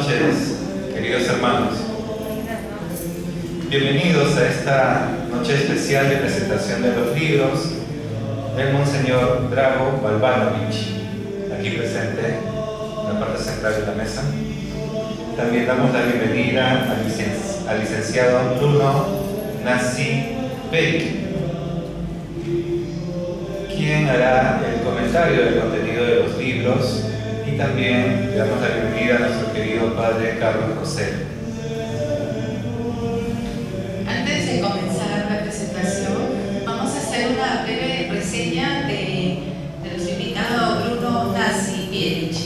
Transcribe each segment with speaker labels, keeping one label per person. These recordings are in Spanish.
Speaker 1: noches, queridos hermanos. Bienvenidos a esta noche especial de presentación de los libros del Monseñor Drago Balbanovich, aquí presente en la parte central de la mesa. También damos la bienvenida al licenciado Bruno Nassi Beric, quien hará el comentario del contenido de los libros, y también le damos la bienvenida a nuestro querido padre Carlos Rosell.
Speaker 2: Antes de comenzar la presentación, vamos a hacer una breve reseña de nuestro invitado Bruno Nassi Beric.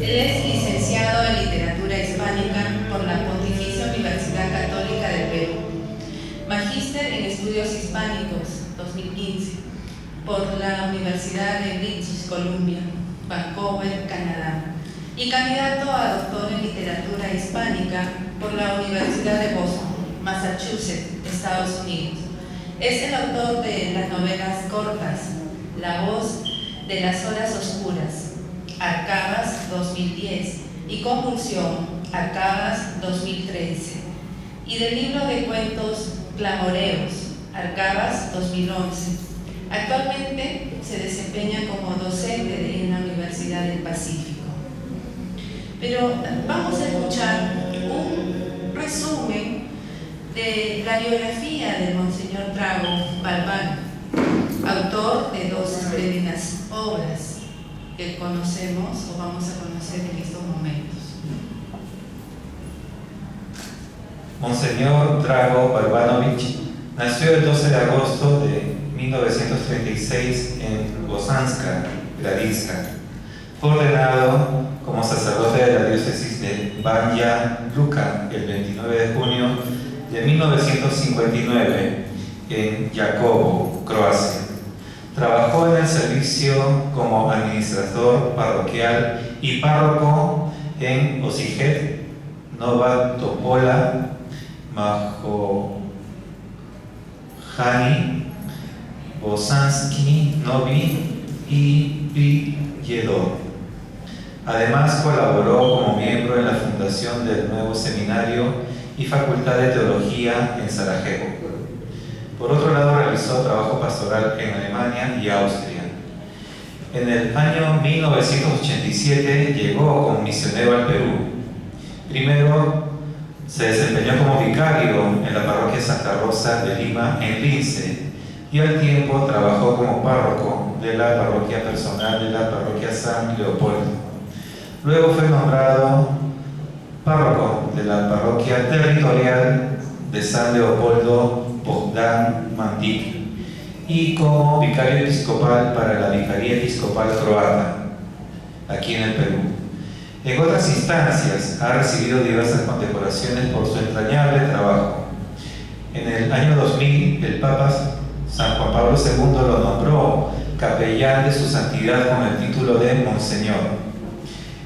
Speaker 2: Él es licenciado en Literatura Hispánica por la Pontificia Universidad Católica del Perú, magíster en Estudios Hispánicos 2015 por la Universidad de British Columbia, Vancouver, Canadá, y candidato a doctor en Literatura Hispánica por la Universidad de Boston, Massachusetts, Estados Unidos. Es el autor de las novelas cortas La voz de las horas oscuras, Arcabas 2010, y Convulsión, Arcabas 2013, y del libro de cuentos Clamoreos, Arcabas 2011. Actualmente se desempeña como docente en la Universidad del Pacífico. Pero vamos a escuchar un resumen de la biografía del Monseñor Drago Balbanovich, autor de dos espléndidas obras que conocemos o vamos a conocer en estos momentos.
Speaker 1: Monseñor Drago Balbanovich nació el 12 de agosto de 1936 en Bosanska, Gradinska. Fue ordenado como sacerdote de la diócesis de Banja Luka el 29 de junio de 1959 en Jakovo, Croacia. Trabajó en el servicio como administrador parroquial y párroco en Osijek, Nova Topola, Mahojani, Bosanski, Novi y Prijedor. Además, colaboró como miembro en la fundación del nuevo seminario y Facultad de Teología en Sarajevo. Por otro lado, realizó trabajo pastoral en Alemania y Austria. En el año 1987 llegó como misionero al Perú. Primero se desempeñó como vicario en la parroquia Santa Rosa de Lima, en Lince, y al tiempo trabajó como párroco de la parroquia personal de la parroquia San Leopoldo. Luego fue nombrado párroco de la parroquia territorial de San Leopoldo Bogdan Mandic y como vicario episcopal para la Vicaría Episcopal Croata, aquí en el Perú. En otras instancias ha recibido diversas condecoraciones por su entrañable trabajo. En el año 2000, el Papa San Juan Pablo II lo nombró capellán de su santidad con el título de Monseñor.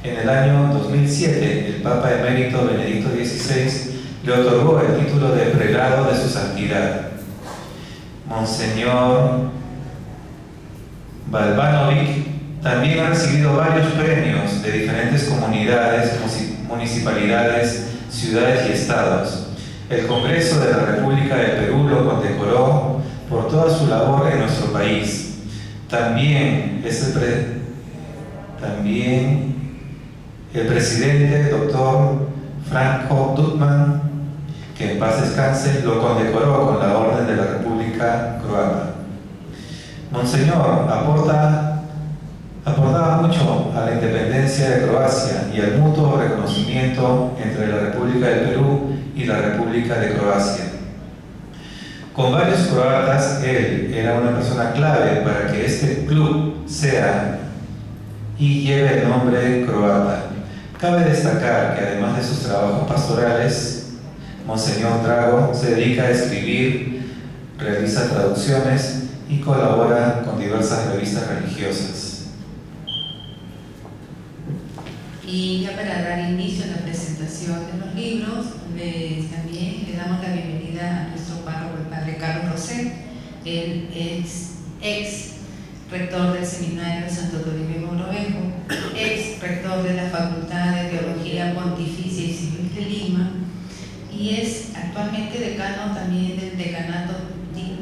Speaker 1: En el año 2007, el Papa emérito Benedicto XVI le otorgó el título de prelado de su santidad. Monseñor Balbanovich también ha recibido varios premios de diferentes comunidades, municipalidades, ciudades y estados. El Congreso de la República del Perú lo condecoró por toda su labor en nuestro país. También el presidente, doctor Franjo Tuđman, que en paz descanse, lo condecoró con la Orden de la República Croata. Monseñor aportaba mucho a la independencia de Croacia y al mutuo reconocimiento entre la República del Perú y la República de Croacia. Con varios croatas, él era una persona clave para que este club sea y lleve el nombre croata. Cabe destacar que además de sus trabajos pastorales, Monseñor Drago se dedica a escribir, realiza traducciones y colabora con diversas revistas religiosas.
Speaker 2: Y ya para dar inicio a la presentación de los libros, también le damos la bienvenida a nuestro párroco, el padre Carlos Rosell. Él es ex rector del Seminario Santo Toribio Mogrovejo, ex rector de la Facultad de Teología Pontificia y Civil de Lima, y es actualmente decano también del Decanato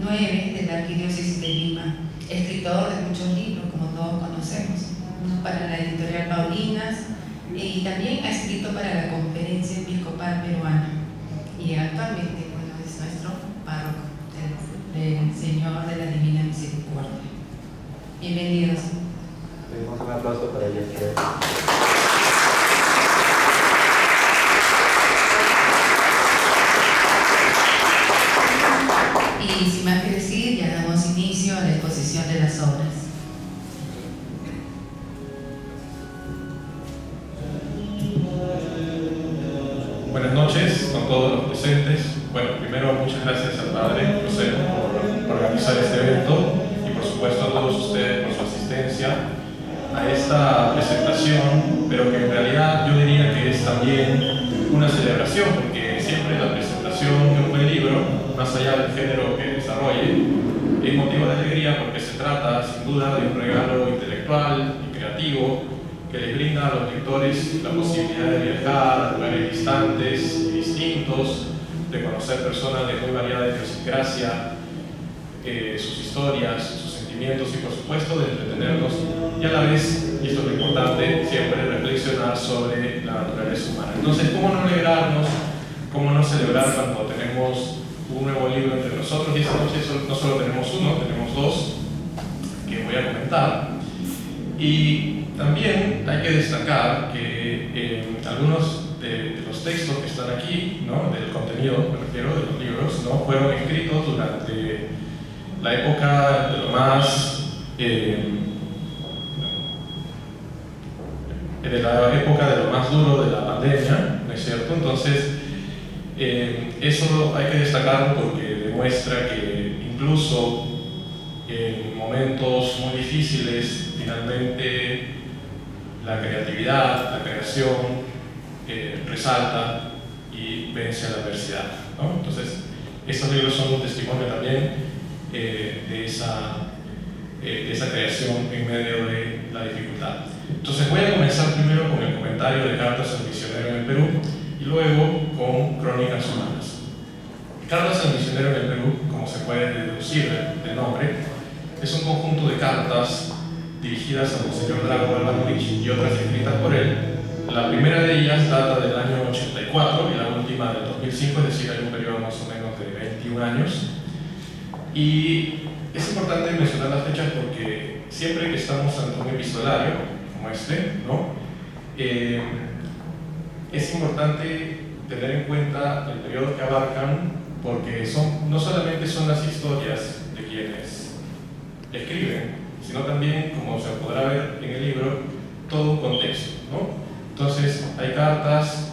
Speaker 2: 9 de la Arquidiócesis de Lima, escritor de muchos libros, como todos conocemos, uno para la editorial Paulinas, y también ha escrito para la Conferencia Episcopal Peruana, y actualmente, bueno, es nuestro párroco del Señor de la Divina Misericordia. Bienvenidos.
Speaker 3: Pedimos un aplauso para ella.
Speaker 2: Y sin más que decir, ya damos inicio a la exposición de las obras.
Speaker 4: Buenas noches con todos los presentes. Bueno, primero muchas gracias al Padre José por organizar este evento y por supuesto a todos ustedes por su asistencia a esta presentación, pero que en realidad yo diría que es también una celebración, porque siempre la presentación de un buen libro, más allá del género que desarrolle, es motivo de alegría porque se trata sin duda de un regalo intelectual y creativo que les brinda a los lectores la posibilidad de viajar a lugares distantes y distintos, de conocer personas de muy variada idiosincrasia, sus historias, sus sentimientos y por supuesto de entretenernos y a la vez, y esto es lo importante, siempre reflexionar sobre la naturaleza humana. Entonces, ¿cómo no alegrarnos? ¿Cómo no celebrar cuando tenemos un nuevo libro entre nosotros? Y esta noche no solo tenemos uno, tenemos dos que voy a comentar. Y también hay que destacar que algunos de los textos que están aquí, ¿no?, del contenido, me refiero, de los libros, ¿no?, fueron escritos durante la época de lo más duro de la pandemia, ¿no es cierto? Entonces, eso hay que destacarlo porque demuestra que incluso en momentos muy difíciles, finalmente la creatividad, la creación resalta y vence a la adversidad, ¿no? Entonces, estos libros son un testimonio también de esa creación en medio de la dificultad. Entonces, voy a comenzar primero con el comentario de Cartas al Misionero en el Perú y luego con Crónicas Humanas. Cartas al Misionero en el Perú, como se puede deducir del nombre, es un conjunto de cartas dirigidas a Monseñor Drago Albanurich y otras escritas por él. La primera de ellas data del año 84 y la última del 2005, es decir, hay un periodo más o menos de 21 años. Y es importante mencionar las fechas porque siempre que estamos ante un epistolario como este, ¿no?, es importante tener en cuenta el periodo que abarcan, porque no solamente son las historias de quienes escriben, sino también, como se podrá ver en el libro, todo un contexto, ¿no? Entonces, hay cartas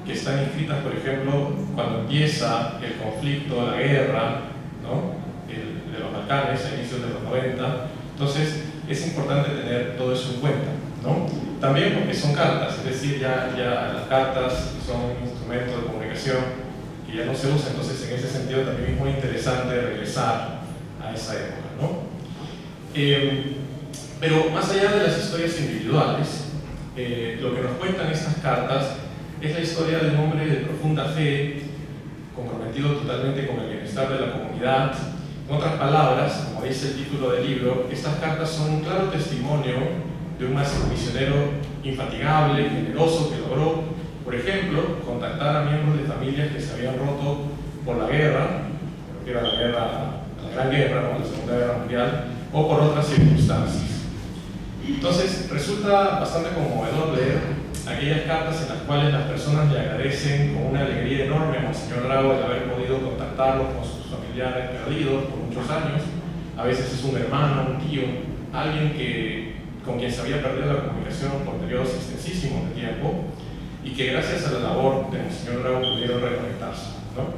Speaker 4: que están escritas, por ejemplo, cuando empieza el conflicto, la guerra, ¿no?, de los Balcanes, a inicios de los 90. Entonces, es importante tener todo eso en cuenta, ¿no? También porque son cartas, es decir, ya las cartas son un instrumento de comunicación que ya no se usa, entonces en ese sentido también es muy interesante regresar a esa época, ¿no? Pero más allá de las historias individuales, lo que nos cuentan estas cartas es la historia de un hombre de profunda fe, comprometido totalmente con el bienestar de la comunidad. En otras palabras, como dice el título del libro, estas cartas son un claro testimonio de un misionero infatigable, generoso, que logró, por ejemplo, contactar a miembros de familias que se habían roto por la guerra, que era la Gran Guerra, ¿no?, la Segunda Guerra Mundial, o por otras circunstancias. Entonces, resulta bastante conmovedor leer aquellas cartas en las cuales las personas le agradecen con una alegría enorme a Monseñor Drago el haber podido contactarlos con sus familiares perdidos por muchos años. A veces es un hermano, un tío, alguien con quien se había perdido la comunicación por periodos extensísimos de tiempo y que gracias a la labor de Monseñor Drago pudieron reconectarse, ¿no?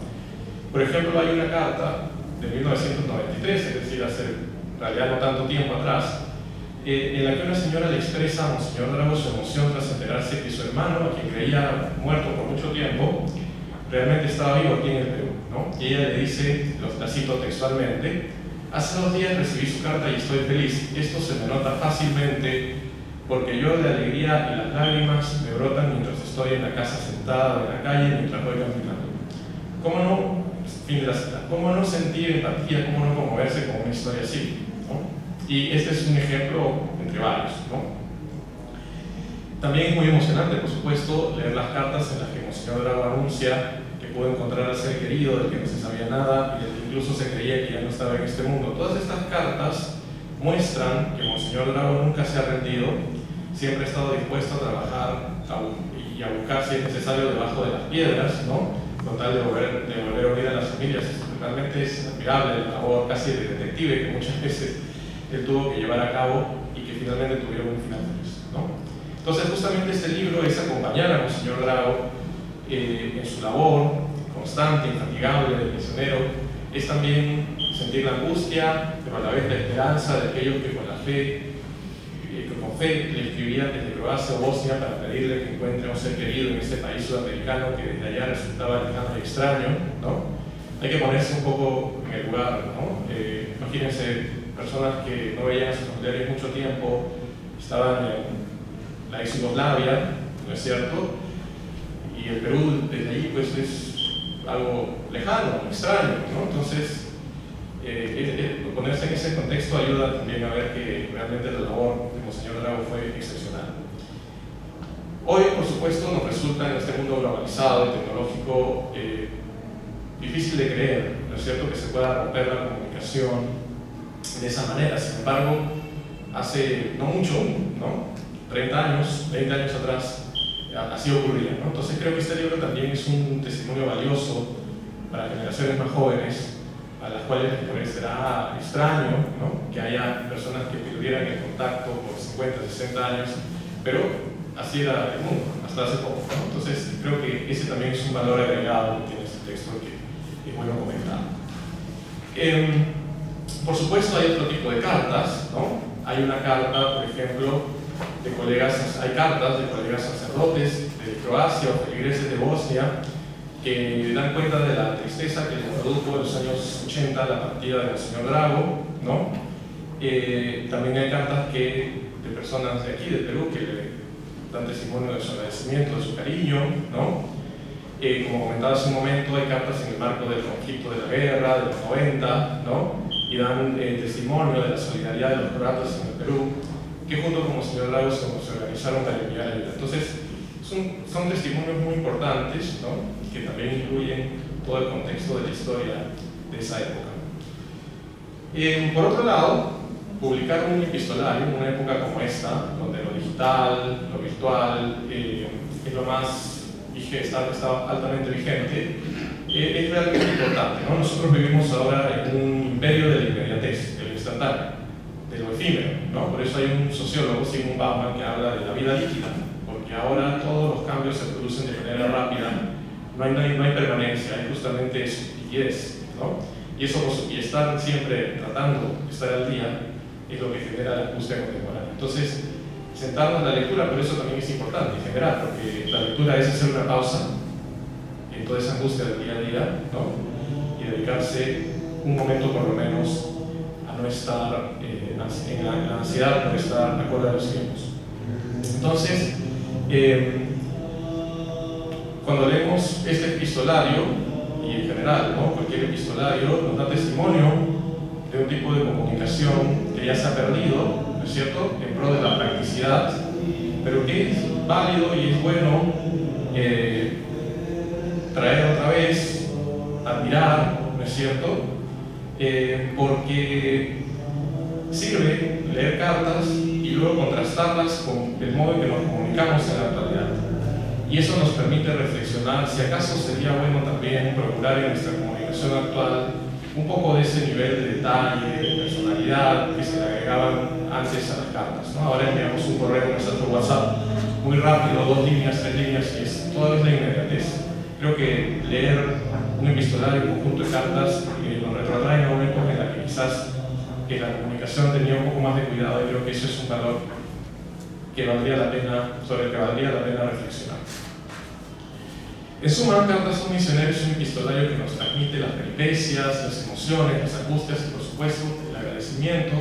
Speaker 4: Por ejemplo, hay una carta de 1993, es decir, hace en realidad no tanto tiempo atrás, en la que una señora le expresa a Monseñor Drago su emoción tras enterarse que su hermano, a quien creía muerto por mucho tiempo, realmente estaba vivo aquí en el Perú, ¿no? Y ella le dice, la cito textualmente: Hace 2 días recibí su carta y estoy feliz. Esto se me nota fácilmente porque yo de alegría y las lágrimas me brotan mientras estoy en la casa sentada o en la calle mientras voy caminando. ¿Cómo no? Fin de la cita. ¿Cómo no sentir empatía? ¿Cómo no conmoverse con una historia así? ¿No? Y este es un ejemplo entre varios, ¿no? También es muy emocionante, por supuesto, leer las cartas en las que Monseñor Drago anuncia que pudo encontrar al ser querido, del que no se sabía nada y del que incluso se creía que ya no estaba en este mundo. Todas estas cartas muestran que Monseñor Drago nunca se ha rendido, siempre ha estado dispuesto a trabajar y a buscar, si es necesario, debajo de las piedras, ¿no? Con tal de volver a unir a las familias. Realmente es admirable la labor casi de detective que muchas veces él tuvo que llevar a cabo y que finalmente tuvieron un final feliz, ¿no? Entonces, justamente este libro es acompañar a Monseñor Drago en su labor constante, infatigable del misionero. Es también sentir la angustia, pero a la vez la esperanza de aquellos que con fe le escribían desde Croacia o Bosnia para pedirle que encuentre a un ser querido en ese país sudamericano que desde allá resultaba lejano y extraño, ¿no? Hay que ponerse un poco en el lugar, ¿no? Imagínense personas que no veían a sus familiares mucho tiempo, estaban en la ex Yugoslavia, ¿no es cierto? Y el Perú desde allí pues es algo lejano, extraño, ¿no? Entonces, ponerse en ese contexto ayuda también a ver que realmente la labor de Monseñor Drago fue excepcional. Hoy, por supuesto, nos resulta en este mundo globalizado y tecnológico difícil de creer, ¿no es cierto?, que se pueda romper la comunicación de esa manera. Sin embargo, hace no mucho, ¿no?, 30 años, 20 años atrás, así ocurría, ¿no? Entonces creo que este libro también es un testimonio valioso para generaciones más jóvenes, a las cuales les parecerá extraño, ¿no?, que haya personas que perdieran el contacto por 50, 60 años, pero así era el mundo, hasta hace poco, ¿no? Entonces creo que ese también es un valor agregado que tiene este texto que es bueno comentar. Por supuesto hay otro tipo de cartas, ¿no? Hay una carta, por ejemplo, de colegas, hay cartas de colegas sacerdotes de Croacia o feligreses de Bosnia que dan cuenta de la tristeza que les produjo en los años 80 la partida del señor Drago, ¿no? También hay cartas de personas de aquí, de Perú, que le dan testimonio de su agradecimiento, de su cariño, ¿no? Como comentaba hace un momento, hay cartas en el marco del conflicto de la guerra, de los 90, ¿no? Y dan testimonio de la solidaridad de los croatas en el Perú, que junto con Monseñor Drago se organizaron para enviar ayuda. Entonces, son testimonios muy importantes, ¿no?, que también incluyen todo el contexto de la historia de esa época. Por otro lado, publicar un epistolario en una época como esta, donde lo digital, lo virtual, es lo más está altamente vigente, es realmente importante, ¿no? Nosotros vivimos ahora en un imperio de la inmediatez, de lo instantáneo, de lo efímero, ¿no? Por eso hay un sociólogo, Zygmunt Bauman, que habla de la vida líquida, porque ahora todos los cambios se producen de manera rápida, no hay permanencia, hay justamente liquidez, ¿no? Y estar siempre tratando de estar al día es lo que genera la angustia contemporánea. Entonces, sentarnos en la lectura, por eso también es importante en general, porque la lectura es hacer una pausa en toda esa angustia del día a día, ¿no?, y dedicarse un momento por lo menos a no estar en la ansiedad por estar acorde a los tiempos. Entonces, cuando leemos este epistolario, y en general, ¿no?, cualquier epistolario nos da testimonio de un tipo de comunicación que ya se ha perdido, ¿no es cierto?, en pro de la practicidad, pero que es válido y es bueno traer otra vez, admirar, ¿no es cierto?, porque sirve leer cartas y luego contrastarlas con el modo en que nos comunicamos en la actualidad. Y eso nos permite reflexionar si acaso sería bueno también procurar en nuestra comunicación actual un poco de ese nivel de detalle, de personalidad que se le agregaban antes a las cartas, ¿no? Ahora enviamos un correo en nuestro WhatsApp muy rápido, 2 líneas, 3 líneas, y todo es de inmediatez. Creo que leer un epistolario, un conjunto de cartas, nos retrotrae a una época en la que quizás la comunicación tenía un poco más de cuidado, y creo que eso es un valor que sobre el que valdría la pena reflexionar. En suma, Cartas a un misionero es un epistolario que nos transmite las peripecias, las emociones, las angustias y por supuesto supuesto, el agradecimiento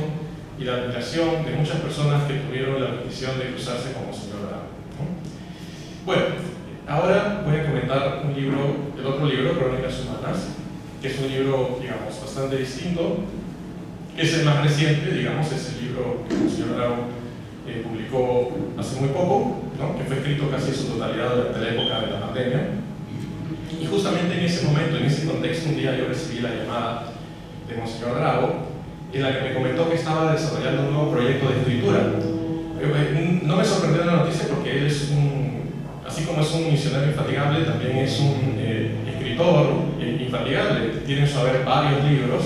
Speaker 4: y la admiración de muchas personas que tuvieron la bendición de cruzarse con Monseñor Bravo, ¿no? Bueno, ahora voy a comentar el otro libro, Crónicas Humanas, que es un libro, digamos, bastante distinto, que es el más reciente, digamos, es el libro que Monseñor Bravo publicó hace muy poco, ¿no? Que fue escrito casi en su totalidad durante la época de la pandemia. Y justamente en ese momento, en ese contexto, un día yo recibí la llamada de Monseñor Bravo, en la que me comentó que estaba desarrollando un nuevo proyecto de escritura. No me sorprendió la noticia porque él es así como es un misionario infatigable, también es un escritor infatigable. Tiene en su haber varios libros,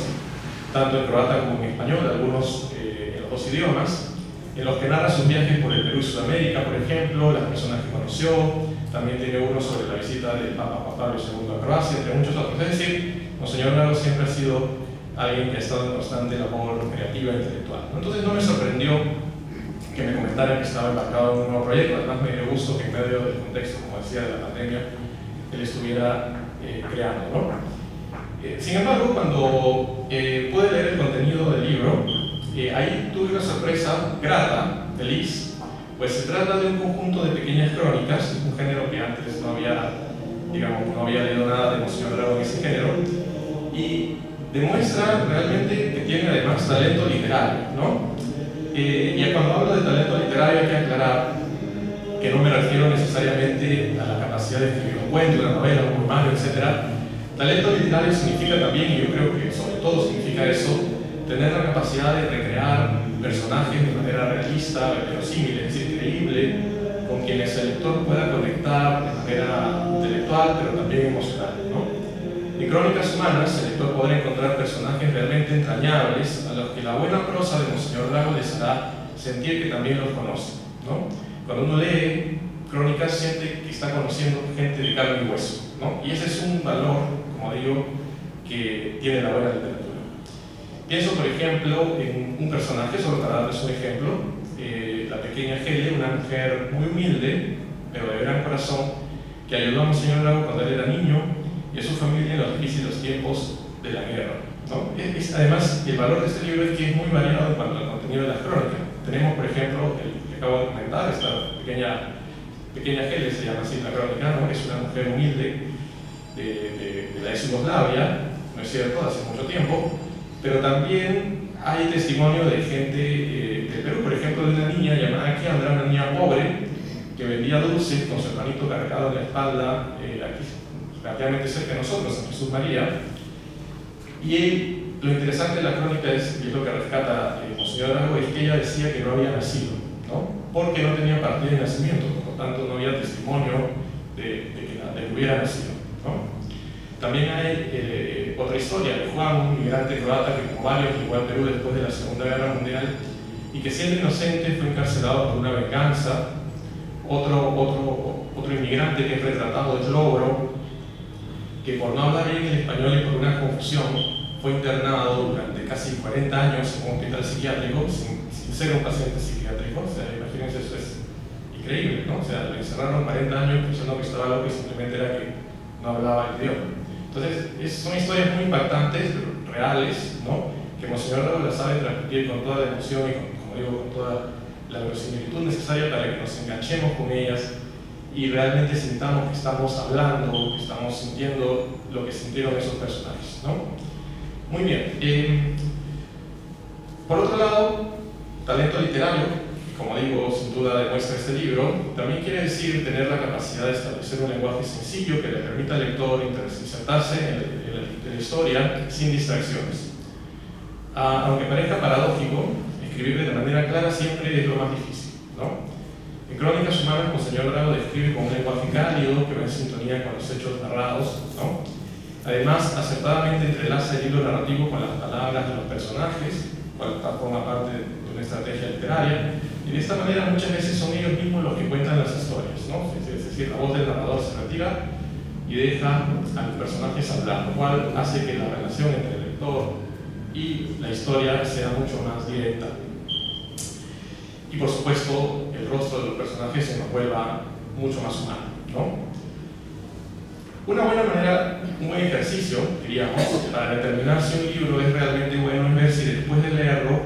Speaker 4: tanto en croata como en español, algunos en los dos idiomas, en los que narra sus viajes por el Perú y Sudamérica, por ejemplo, las personas que conoció. También tiene uno sobre la visita del Papa Juan Pablo II a Croacia, entre muchos otros. Es decir, Monseñor Bravo siempre ha sido alguien que ha estado en constante labor creativa e intelectual. Entonces no me sorprendió que me comentara que estaba embarcado en un nuevo proyecto. Además me dio gusto que en medio del contexto, como decía, de la pandemia, él estuviera creando, ¿no? Sin embargo, cuando pude leer el contenido del libro, ahí tuve una sorpresa grata, feliz, pues se trata de un conjunto de pequeñas crónicas, un género que antes no había leído nada de Monseñor Bravo en ese género, y demuestra realmente que tiene además talento literario, ¿no? Y cuando hablo de talento literario hay que aclarar que no me refiero necesariamente a la capacidad de escribir un cuento, una novela, un poemario, etc. Talento literario significa también, y yo creo que sobre todo significa eso, tener la capacidad de recrear personajes de manera realista, verosímil, es decir, creíble, con quienes el lector pueda conectar de manera intelectual, pero también emocional, ¿no? En Crónicas Humanas, el lector podrá encontrar personajes realmente entrañables a los que la buena prosa de Monseñor Bravo les hará sentir que también los conoce, ¿no? Cuando uno lee Crónicas, siente que está conociendo gente de carne y hueso, ¿no? Y ese es un valor, como digo, que tiene la buena literatura. Pienso, por ejemplo, en un personaje, solo para darles un ejemplo, la pequeña Helle, una mujer muy humilde, pero de gran corazón, que ayudó a Monseñor Bravo cuando él era niño y a su familia en los difíciles tiempos de la guerra, ¿no? Además, el valor de este libro es que es muy variado en cuanto al contenido de las crónicas. Tenemos, por ejemplo, el que acabo de comentar, esta pequeña Helle, se llama así la crónica, ¿no? Es una mujer humilde de la ex Yugoslavia, no es cierto, hace mucho tiempo, pero también hay testimonio de gente de Perú, por ejemplo, de una niña llamada Kiandra, una niña pobre, que vendía dulces con su hermanito cargado en la espalda, aquí relativamente cerca de nosotros, en Jesús María. Y lo interesante de la crónica es, y es lo que rescata Monseñor Bravo, es que ella decía que no había nacido, ¿no? Porque no tenía partida de nacimiento, por lo tanto no había testimonio de que hubiera nacido, ¿no? También hay otra historia de Juan, un inmigrante croata que, como varios, llegó a Perú después de la Segunda Guerra Mundial y que, siendo inocente, fue encarcelado por una venganza. Otro inmigrante que es retratado es Logro, que por no hablar bien el español y por una confusión fue internado durante casi 40 años en un hospital psiquiátrico sin ser un paciente psiquiátrico. O sea, imagínense, eso es increíble, ¿no? O sea, le encerraron 40 años pensando que estaba loco y simplemente era que no hablaba el idioma. Entonces, son historias muy impactantes, reales, ¿no? Que Monseñor Bravo las sabe transmitir con toda la emoción y, como digo, con toda la verosimilitud necesaria para que nos enganchemos con ellas y realmente sintamos que estamos hablando, que estamos sintiendo lo que sintieron esos personajes, ¿no? Muy bien. Por otro lado, talento literario, como digo, sin duda demuestra este libro, también quiere decir tener la capacidad de establecer un lenguaje sencillo que le permita al lector insertarse en la historia sin distracciones. Aunque parezca paradójico, escribir de manera clara siempre es lo más difícil, ¿no? En Crónicas Humanas, Monseñor Bravo describe con un lenguaje cálido que va en sintonía con los hechos narrados, ¿no? Además, acertadamente entrelaza el hilo narrativo con las palabras de los personajes, cual forma parte de una estrategia literaria, y de esta manera muchas veces son ellos mismos los que cuentan las historias, ¿no? Es decir, la voz del narrador se retira y deja a los personajes hablar, lo cual hace que la relación entre el lector y la historia sea mucho más directa. Y por supuesto, el rostro de los personajes se nos vuelva mucho más humano, ¿no? Una buena manera, un buen ejercicio, diríamos, para determinar si un libro es realmente bueno es ver si después de leerlo,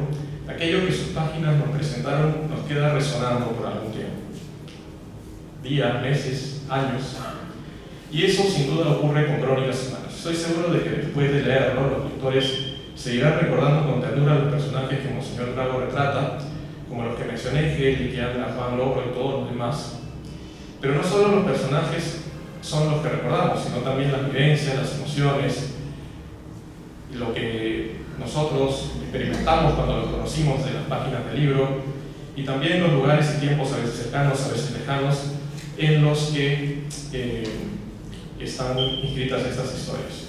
Speaker 4: aquello que sus páginas nos presentaron nos queda resonando por algún tiempo. Días, meses, años. Y eso sin duda ocurre con Crónicas Humanas. Estoy seguro de que después de leerlo, los lectores seguirán recordando con ternura los personajes que Monseñor Drago retrata, como los que mencioné, Heli, Kiana, Juan Logro y todos los demás. Pero no solo los personajes son los que recordamos, sino también las vivencias, las emociones, lo que nosotros experimentamos cuando los conocimos de las páginas del libro, y también los lugares y tiempos a veces cercanos, a veces lejanos, en los que están inscritas estas historias.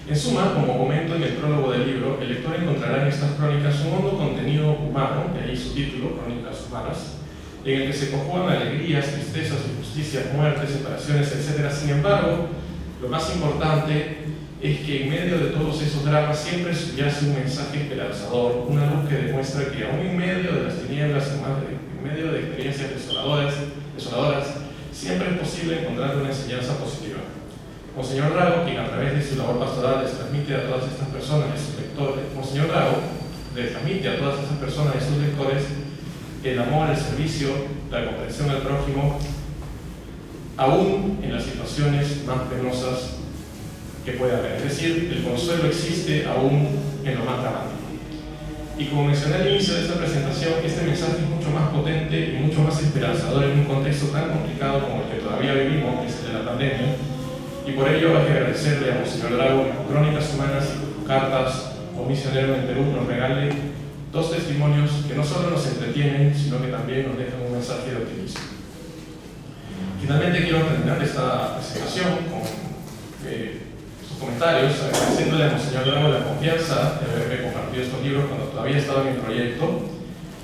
Speaker 4: En suma, como comento en el prólogo del libro, el lector encontrará en estas crónicas un hondo contenido humano, de ahí su título, Crónicas Humanas, en el que se conjugan alegrías, tristezas, injusticias, muertes, separaciones, etc. Sin embargo, lo más importante es que en medio de todos esos dramas siempre subyace un mensaje esperanzador, una luz que demuestra que aún en medio de las tinieblas, en medio de experiencias desoladoras, siempre es posible encontrar una enseñanza positiva. Monseñor Drago, quien a través de su labor pastoral les transmite a todas estas personas y sus lectores, Monseñor Drago les transmite a todas estas personas y sus lectores el amor, el servicio, la comprensión al prójimo, aún en las situaciones más penosas que pueda haber. Es decir, el consuelo existe aún en lo más dramático. Y como mencioné al inicio de esta presentación, este mensaje es mucho más potente y mucho más esperanzador en un contexto tan complicado como el que todavía vivimos, que es el de la pandemia. Y por ello hay que agradecerle a Monseñor Drago que con Crónicas Humanas y cartas a un misionero en Perú nos regale dos testimonios que no solo nos entretienen, sino que también nos dejan un mensaje de optimismo. Finalmente quiero terminar esta presentación con sus comentarios, agradeciéndole a Monseñor Drago la confianza de haberme compartido estos libros cuando todavía estaba en mi proyecto.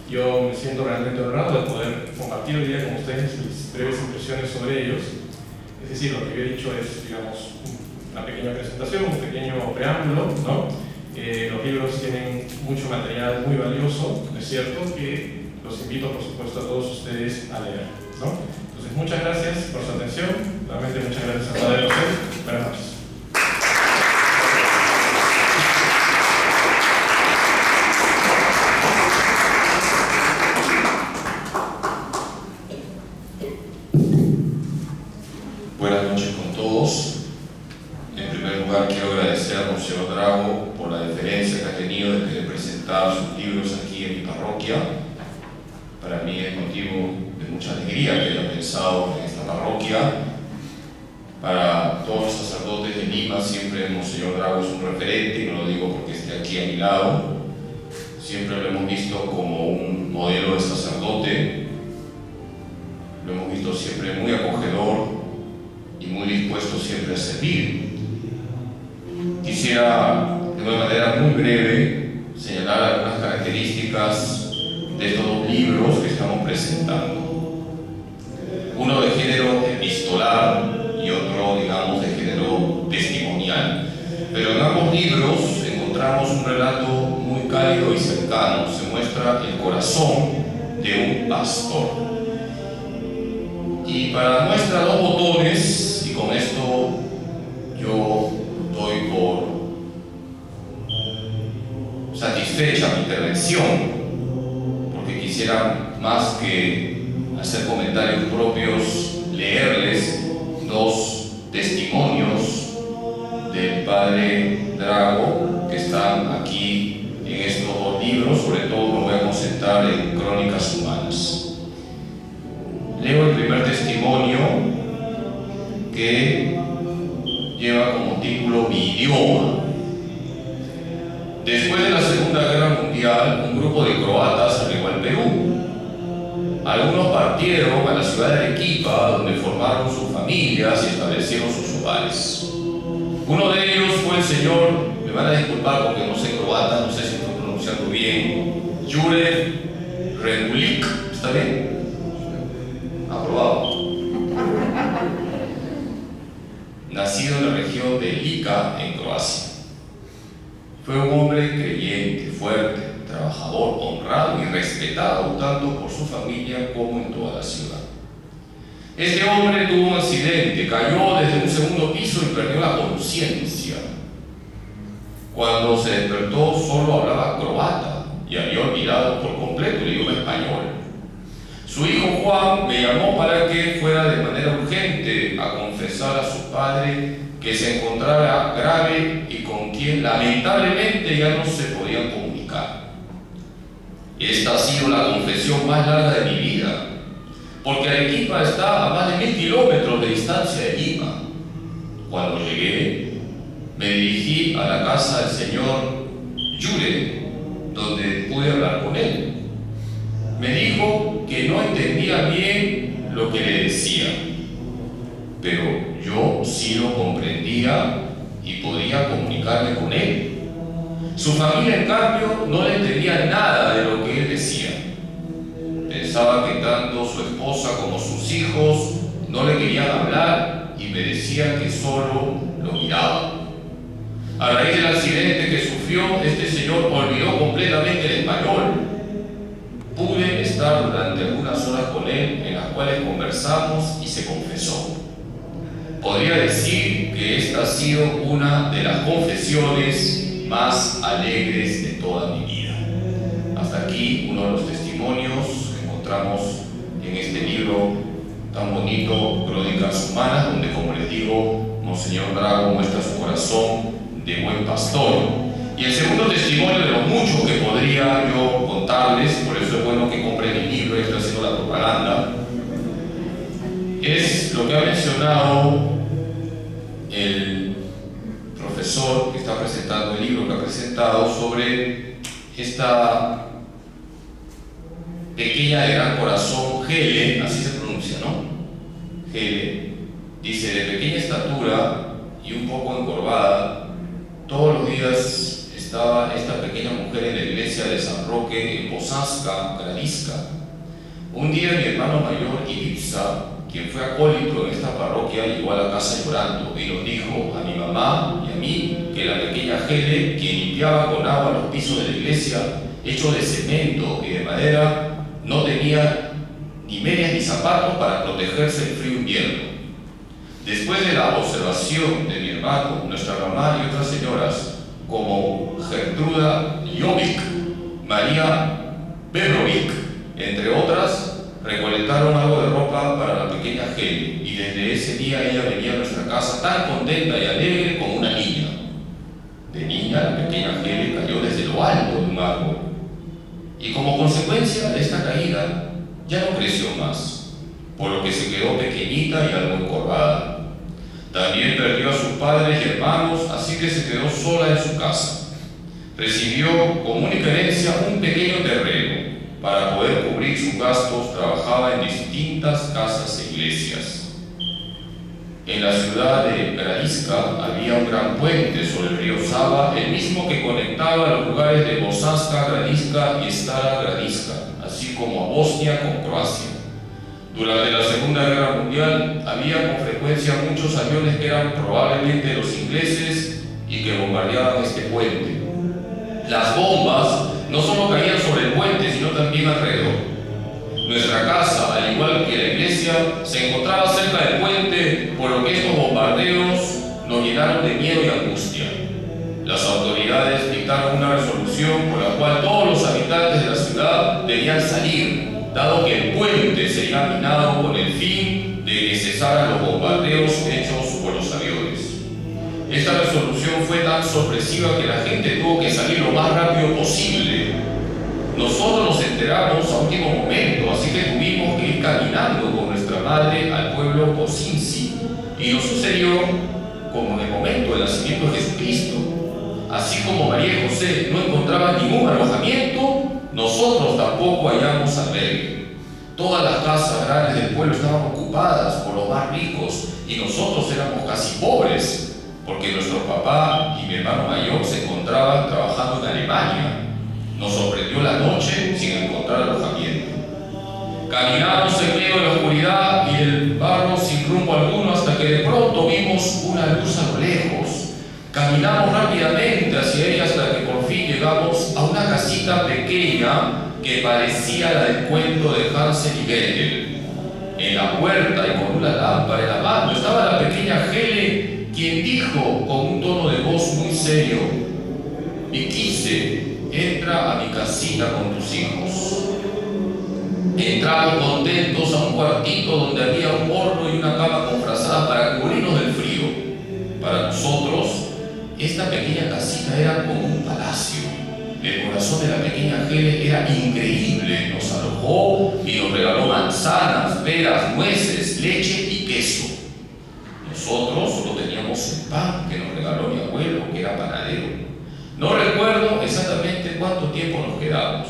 Speaker 4: Yo me siento realmente honrado de poder compartir hoy día con ustedes mis breves impresiones sobre ellos. Es decir, lo que yo he dicho es, digamos, una pequeña presentación, un pequeño preámbulo, ¿no? Los libros tienen mucho material muy valioso, es cierto que los invito, por supuesto, a todos ustedes a leer, ¿no? Entonces, muchas gracias por su atención, nuevamente muchas gracias a Padre José, buenas noches.
Speaker 5: Buenas noches con todos. En primer lugar, quiero agradecer a Monseñor Drago por la deferencia que ha tenido de querer presentar sus libros aquí en mi parroquia. Para mí es motivo de mucha alegría que haya pensado en esta parroquia. Para todos los sacerdotes de Lima, siempre Monseñor Drago es un referente, y no lo digo porque esté aquí a mi lado. Siempre lo hemos visto como un modelo de sacerdote. Lo hemos visto siempre muy acogedor y muy dispuesto siempre a servir. Quisiera, de una manera muy breve, señalar algunas características de estos dos libros que estamos presentando. Uno de género epistolar y otro, digamos, de género testimonial. Pero en ambos libros encontramos un relato muy cálido y cercano. Se muestra el corazón de un pastor. Y para muestra dos botones, y con esto yo doy por satisfecha mi intervención, porque quisiera, más que hacer comentarios propios, leerles dos testimonios del Padre Drago que están aquí en estos dos libros. Sobre todo me voy a concentrar en Crónicas Humanas. Leo el primer testimonio, que lleva como título Mi idioma. Después de la Segunda Guerra Mundial, un grupo de croatas arribó al Perú. Algunos partieron a la ciudad de Arequipa, donde formaron sus familias y establecieron sus hogares. Uno de ellos fue el señor, me van a disculpar porque no sé croata, no sé si estoy pronunciando bien, Jure Regulik, ¿está bien? Aprobado. Nacido en la región de Lika, en Croacia. Fue un hombre creyente, fuerte, trabajador, honrado y respetado tanto por su familia como en toda la ciudad. Este hombre tuvo un accidente, cayó desde un segundo piso y perdió la conciencia. Cuando se despertó solo hablaba croata y había olvidado por completo el idioma español. Su hijo Juan me llamó para que fuera de manera urgente a confesar a su padre que se encontraba grave y con quien lamentablemente ya no se podían comunicar. Esta ha sido la confesión más larga de mi vida, porque Arequipa está a más de 1000 kilómetros de distancia de Lima. Cuando llegué, me dirigí a la casa del señor Yure, donde pude hablar con él. Me dijo que no entendía bien lo que le decía, pero yo sí lo comprendía y podía comunicarme con él. Su familia, en cambio, no le entendía nada de lo que él decía. Pensaba que tanto su esposa como sus hijos no le querían hablar y me decían que solo lo miraba. A raíz del accidente que sufrió, este señor olvidó completamente el español. Pude estar durante algunas horas con él, en las cuales conversamos y se confesó. Podría decir que esta ha sido una de las confesiones más alegres de toda mi vida. Hasta aquí uno de los testimonios que encontramos en este libro tan bonito, Crónicas Humanas, donde, como les digo, Monseñor Drago muestra su corazón de buen pastor. Y el segundo testimonio de los muchos que podría yo contarles, por eso es bueno que compren el libro y estoy haciendo la propaganda, es lo que ha mencionado el profesor que está presentando el libro que ha presentado sobre esta pequeña de gran corazón, Hele, así se pronuncia, ¿no? Hele, dice, de pequeña estatura y un poco encorvada, todos los días estaba esta pequeña mujer en la iglesia de San Roque en Bosanska, Gradiska. Un día mi hermano mayor, Ivica, quien fue acólito en esta parroquia, llegó a la casa llorando y nos dijo a mi mamá y a mí que la pequeña Hele, quien limpiaba con agua los pisos de la iglesia, hecho de cemento y de madera, no tenía ni medias ni zapatos para protegerse del frío invierno. Después de la observación de mi hermano, nuestra mamá y otras señoras, como Gertruda Jovic, María Berrovic, entre otras, recolectaron algo de ropa para la pequeña Hele, y desde ese día ella venía a nuestra casa tan contenta y alegre como una niña. De niña, la pequeña Hele cayó desde lo alto de un árbol, y como consecuencia de esta caída, ya no creció más, por lo que se quedó pequeñita y algo encorvada. También perdió a sus padres y hermanos, así que se quedó sola en su casa. Recibió como única herencia un pequeño terreno. Para poder cubrir sus gastos, trabajaba en distintas casas e iglesias. En la ciudad de Gradiska había un gran puente sobre el río Sava, el mismo que conectaba los lugares de Bosanska, Gradiska y Stara Gradiska, así como a Bosnia con Croacia. Durante la Segunda Guerra Mundial había con frecuencia muchos aviones que eran probablemente los ingleses y que bombardeaban este puente. Las bombas no solo caían sobre el puente, sino también alrededor. Nuestra casa, al igual que la iglesia, se encontraba cerca del puente, por lo que estos bombardeos nos llenaron de miedo y angustia. Las autoridades dictaron una resolución por la cual todos los habitantes de la ciudad debían salir, dado que el puente sería minado con el fin de que cesaran los bombardeos hechos por los aviones. Esta resolución fue tan sorpresiva que la gente tuvo que salir lo más rápido posible. Nosotros nos enteramos a último momento, así que tuvimos que ir caminando con nuestra madre al pueblo Posinci, y nos sucedió como en el momento del nacimiento de Jesucristo. Así como María y José no encontraban ningún alojamiento, nosotros tampoco hallamos albergue. Todas las casas grandes del pueblo estaban ocupadas por los más ricos y nosotros éramos casi pobres, porque nuestro papá y mi hermano mayor se encontraban trabajando en Alemania. Nos sorprendió la noche sin encontrar alojamiento. Caminamos en medio de la oscuridad y el barro sin rumbo alguno hasta que de pronto vimos una luz a lo lejos. Caminamos rápidamente hacia ella hasta que por fin llegamos a una casita pequeña que parecía la del cuento de Hansel y Gretel. En la puerta y con una lámpara en la mano estaba la pequeña Helen, quien dijo con un tono de voz muy serio: Iquize, entra a mi casita con tus hijos. Entramos contentos a un cuartito donde había un horno y una cama con frazadas para cubrirnos del frío. Para nosotros, esta pequeña casita era como un palacio. El corazón de la pequeña Helen era increíble. Nos alojó y nos regaló manzanas, peras, nueces, leche y queso. Nosotros solo teníamos el pan que nos regaló mi abuelo, que era panadero. No recuerdo exactamente cuánto tiempo nos quedamos,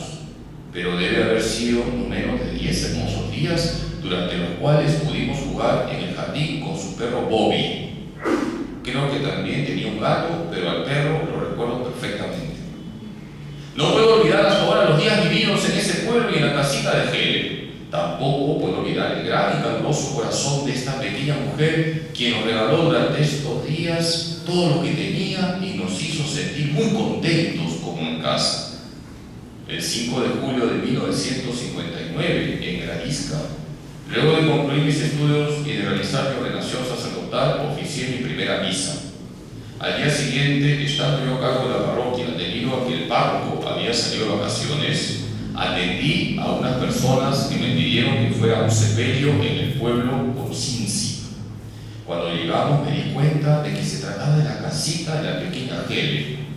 Speaker 5: pero debe haber sido no menos de 10 hermosos días, durante los cuales pudimos jugar en el jardín con su perro Bobby. Creo que también tenía un gato, pero al perro lo recuerdo perfectamente. No puedo olvidar hasta ahora los días vividos en ese pueblo y en la casita de Helen. Tampoco puedo olvidar el gran y caluroso corazón de esta pequeña mujer, quien nos regaló durante estos días todo lo que tenía y nos hizo sentir muy contentos como en casa. El 5 de julio de 1959, en Granisca, luego de concluir mis estudios y de realizar mi ordenación sacerdotal, oficié mi primera misa. Al día siguiente, estando yo a cargo de la parroquia, debido a que el párroco había salido de vacaciones, atendí a unas personas que me pidieron que fuera a un sepelio en el pueblo Concinci. Cuando llegamos me di cuenta de que se trataba de la casita de la pequeña Helen.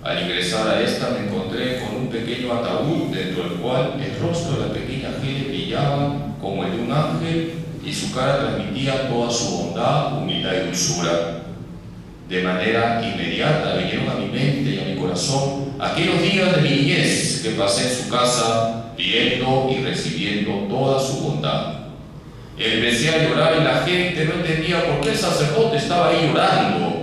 Speaker 5: Al ingresar a esta me encontré con un pequeño ataúd dentro del cual el rostro de la pequeña Helen brillaba como el de un ángel y su cara transmitía toda su bondad, humildad y dulzura. De manera inmediata vinieron a mi mente y a mi corazón aquellos días de mi niñez que pasé en su casa, viendo y recibiendo toda su bondad. Empecé a llorar y la gente no entendía por qué el sacerdote estaba ahí llorando.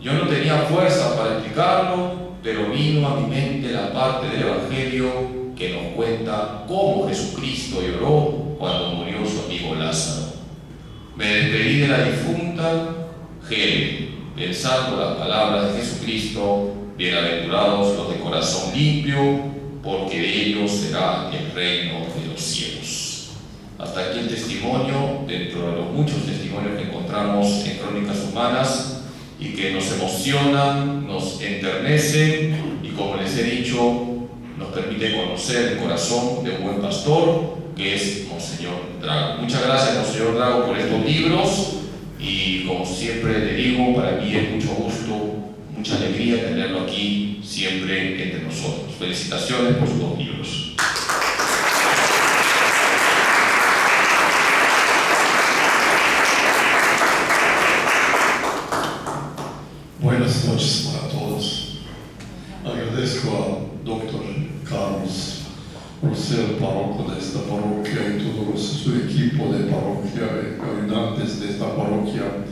Speaker 5: Yo no tenía fuerza para explicarlo, pero vino a mi mente la parte del Evangelio que nos cuenta cómo Jesucristo lloró cuando murió su amigo Lázaro. Me despedí de la difunta Helen, pensando las palabras de Jesucristo: bienaventurados los de corazón limpio, porque de ellos será el reino de los cielos. Hasta aquí el testimonio, dentro de los muchos testimonios que encontramos en Crónicas Humanas y que nos emocionan, nos enternecen y, como les he dicho, nos permite conocer el corazón de un buen pastor, que es Monseñor Drago. Muchas gracias, Monseñor Drago, por estos libros. Y como siempre le digo, para mí es mucho gusto, mucha alegría tenerlo aquí siempre entre nosotros. Felicitaciones por sus 2 libros.
Speaker 6: Buenas noches para todos. Agradezco a Dr. Carlos por ser el párroco de esta parroquia y todo su equipo de parroquia y ayudantes de esta parroquia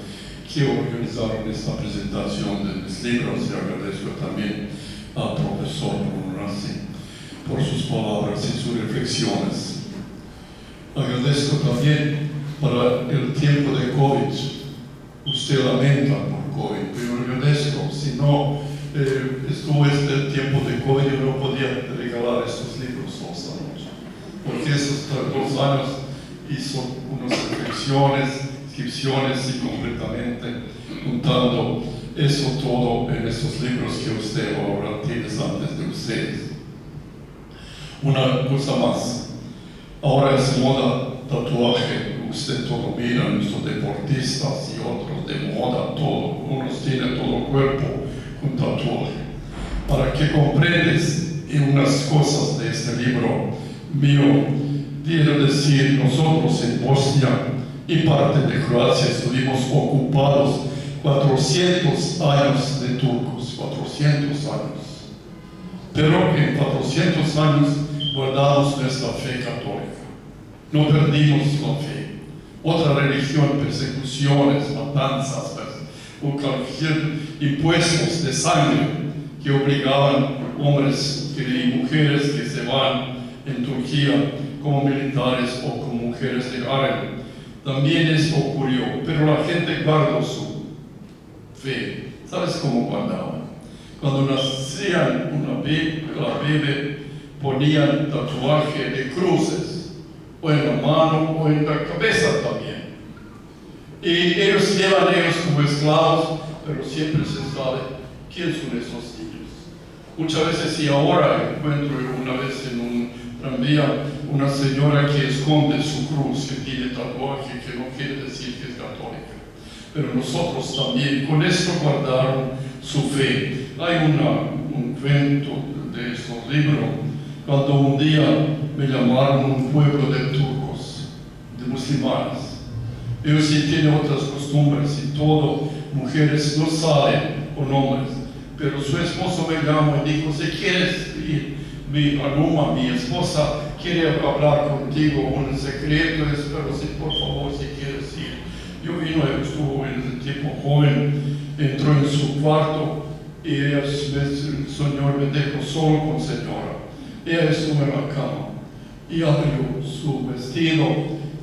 Speaker 6: que organizaron esta presentación de mis libros, y agradezco también al profesor Bruno Rassi por sus palabras y sus reflexiones. Agradezco también para el tiempo de COVID. Usted lamenta por COVID, pero agradezco. Si no estuvo este tiempo de COVID, yo no podía regalar estos libros esta noche, porque esos 2 años hizo unas reflexiones, inscripciones y completamente juntando eso todo en esos libros que usted ahora tiene antes de ustedes. Una cosa más, ahora es moda tatuaje, usted todo mira, nuestros deportistas y otros de moda, todo, unos tienen todo el cuerpo con tatuaje. Para que comprendes unas cosas de este libro mío, quiero decir, nosotros en Bosnia y parte de Croacia estuvimos ocupados 400 años de turcos, 400 años. Pero en 400 años guardamos nuestra fe católica. No perdimos la fe. Otra religión, persecuciones, matanzas, o cualquier impuestos de sangre que obligaban hombres y mujeres que se van en Turquía como militares o como mujeres de harem. También eso ocurrió, pero la gente guardó su fe. ¿Sabes cómo guardaban? Cuando nacían la bebé, ponían tatuaje de cruces o en la mano, o en la cabeza también. Y ellos llevan ellos como esclavos, pero siempre se sabe quién son esos niños. Muchas veces, y ahora encuentro una vez en un tranvía una señora que esconde su cruz, que tiene tatuaje, que no quiere decir que es católica. Pero nosotros también, con esto guardaron su fe. Hay un cuento de esos libros, cuando un día me llamaron un pueblo de turcos, de musulmanes. Ellos sí tienen otras costumbres y todo, mujeres no salen con hombres. Pero su esposo me llamó y dijo, si quieres ir, mi alumna, mi esposa, quiere hablar contigo un secreto, pero si por favor, si quieres ir. Yo vino, estuvo en ese tiempo joven, entró en su cuarto y el Señor me dejó solo con señora. Ella estuvo en la cama y abrió su vestido,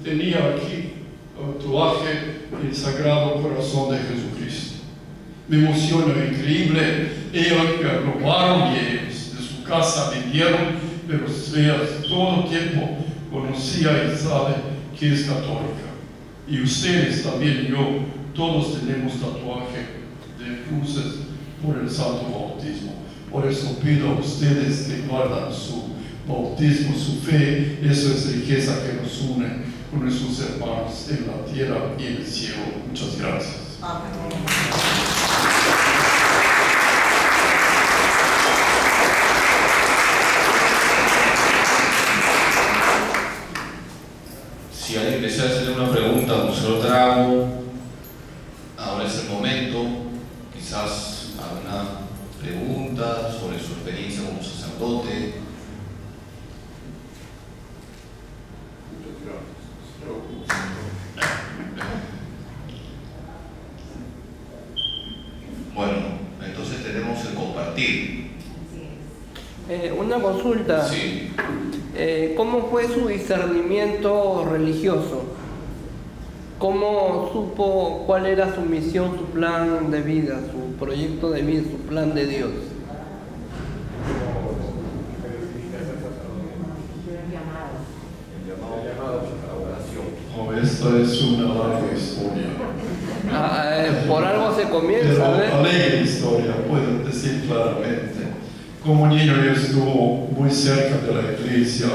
Speaker 6: tenía aquí el tatuaje del Sagrado Corazón de Jesucristo. Me emocionó increíble. Ella robaron y ellos de su casa vinieron, pero ella todo el tiempo conocía y sabe que es católica. Y ustedes también, yo, todos tenemos tatuaje de cruces por el santo bautismo. Por eso pido a ustedes que guardan su bautismo, su fe. Eso es riqueza que nos une con nuestros hermanos en la tierra y en el cielo. Muchas gracias. Amén.
Speaker 5: Si alguien desea hacerle una pregunta al Monseñor Drago, ahora es el momento. Quizás alguna pregunta sobre su experiencia como sacerdote. Bueno, entonces tenemos el compartir.
Speaker 7: Una consulta.
Speaker 5: Sí.
Speaker 7: ¿Cómo fue su discernimiento religioso? ¿Cómo supo cuál era su misión, su plan de vida, su proyecto de vida, su plan de Dios?
Speaker 6: Oh, esta es una larga historia.
Speaker 7: Por algo se comienza,
Speaker 6: Pero
Speaker 7: ¿verdad?
Speaker 6: alegre historia, puedo decir claramente. Como niño yo estuve muy cerca de la iglesia.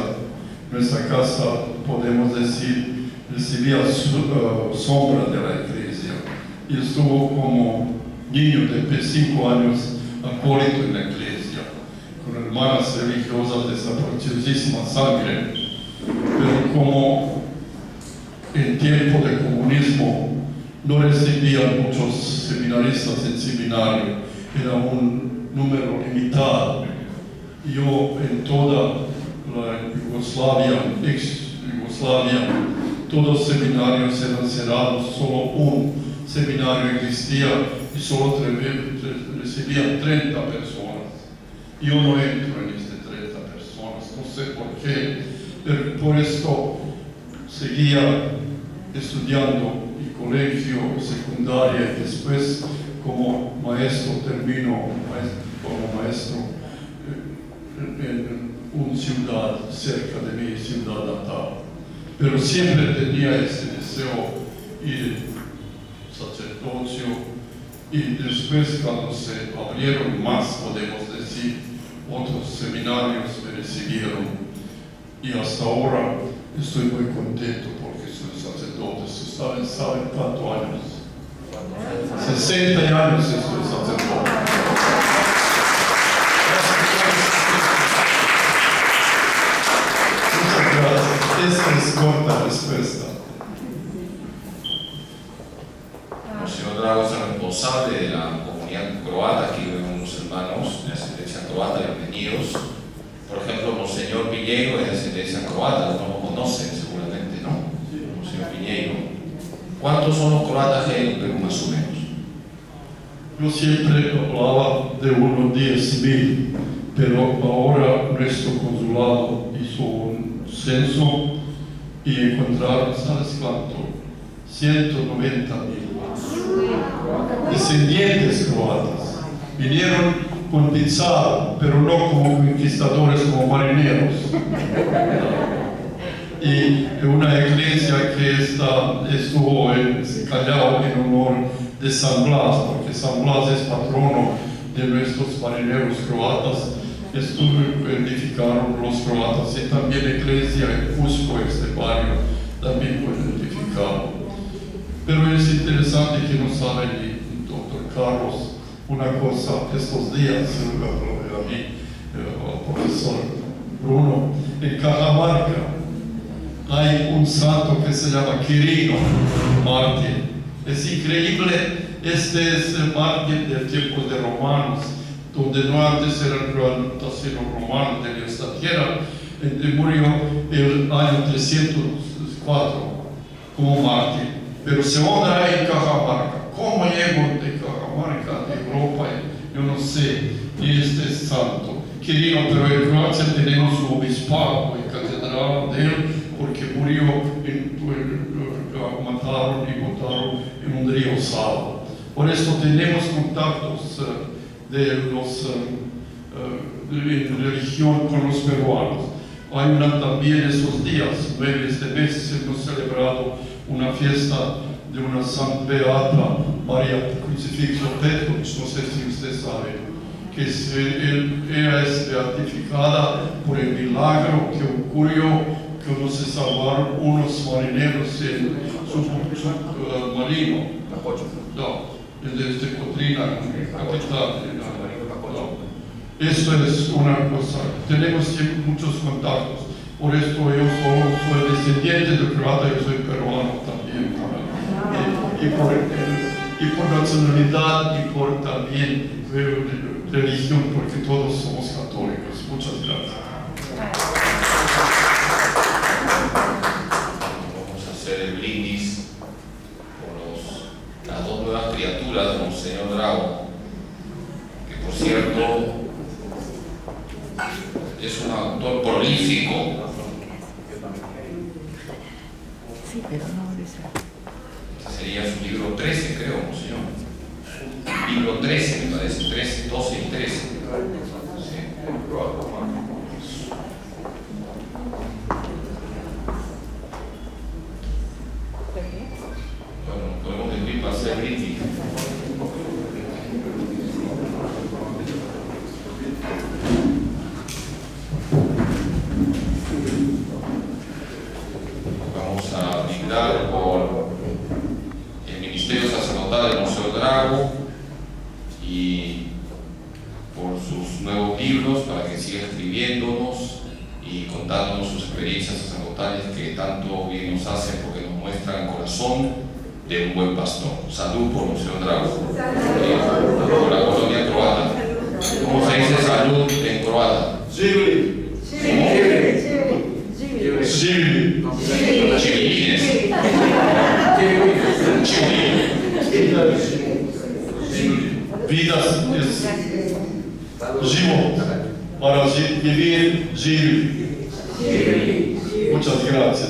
Speaker 6: Nuestra casa, podemos decir, recibía sombra de la iglesia. Y estuvo como niño de 5 años acólito en la iglesia, con hermanas religiosas de esa preciosísima sangre. Pero como en tiempo de comunismo no recibían muchos seminaristas en seminario, era un número limitado. Yo en toda la Yugoslavia, ex-Yugoslavia, todos los seminarios eran cerrados, solo un seminario existía y solo recibían 30 personas. Yo no entro en estas 30 personas, no sé por qué, pero por esto seguía estudiando en colegio, secundaria y después como maestro termino como maestro en una ciudad cerca de mi ciudad natal. Pero siempre tenía ese deseo y sacerdocio, y después cuando se abrieron más, podemos decir, otros seminarios me recibieron y hasta ahora estoy muy contento porque soy sacerdote. Ustedes saben cuántos años. 60 años estoy sacerdote. Muchas gracias. Esta es corta respuesta.
Speaker 5: Monseñor Drago es el responsable de la comunidad croata, aquí vemos unos hermanos de ascendencia croata, bienvenidos. Por ejemplo, Monseñor Piñeiro es de ascendencia croata, no lo conocen seguramente, ¿no? Monseñor Piñeiro. ¿Cuántos son los croatas que hay en Perú, más o menos?
Speaker 6: Yo siempre hablaba de unos 10,000, pero ahora nuestro consulado hizo un censo y encontraron, ¿sabes cuánto? 190,000 descendientes croatas. Vinieron con Pizarro, pero no como conquistadores, como marineros. y una iglesia que estuvo en Callao en honor de San Blas, porque San Blas es patrono de nuestros marineros croatas. Edificaron los croatas y también la iglesia en Cusco, este barrio, también fue edificado. Pero es interesante que no sabe ni doctor Carlos una cosa estos días, a mí, al profesor Bruno, en Cajamarca hay un santo que se llama Quirino, mártir. Es increíble, este es el mártir del tiempo de romanos, donde no antes eran sino romanos de esta tierra. Murió el año 304 como mártir, pero se honra en Cajamarca. ¿Cómo llegó de Cajamarca, de Europa? Yo no sé. Y este es santo Quirino, pero en Croacia tenemos su obispado y catedral de él, porque murió, mataron y botaron en un río Sava. Por eso tenemos contactos de los en religión con los peruanos. Hay también esos días, 9 de este mes, hemos celebrado una fiesta de una Santa Beata María Crucifixo Petrovich, no sé si usted sabe, que ella es beatificada por el milagro que ocurrió cuando se salvaron unos marineros en submarino. No, desde Cotrina, capital. Esto es una cosa, tenemos muchos contactos, por esto yo soy descendiente de croata, yo soy peruano también, y por nacionalidad y por también religión, porque todos somos católicos. Muchas gracias.
Speaker 5: Vamos a hacer el brindis por las dos nuevas criaturas de Monseñor Drago, que por cierto es un autor prolífico.
Speaker 8: Sí, pero no dice.
Speaker 5: Este sería su libro 13, creo, Monseñor. Libro 13, me parece, 13, 12 y 13. Sí. Bueno, podemos venir para hacer brindis. Vamos a brindar por el Ministerio Sacerdotal del Museo Drago y por sus nuevos libros, para que siga escribiéndonos y contándonos sus experiencias sacerdotales que tanto bien nos hacen, porque nos muestran el corazón de un buen pastor. Salud por Museo Drago. Por la colonia croata. ¿Cómo se dice salud en croata?
Speaker 6: Živli. Živli.
Speaker 5: Chivilines.
Speaker 6: Vidas es život. Para vivir, živli. Muchas gracias.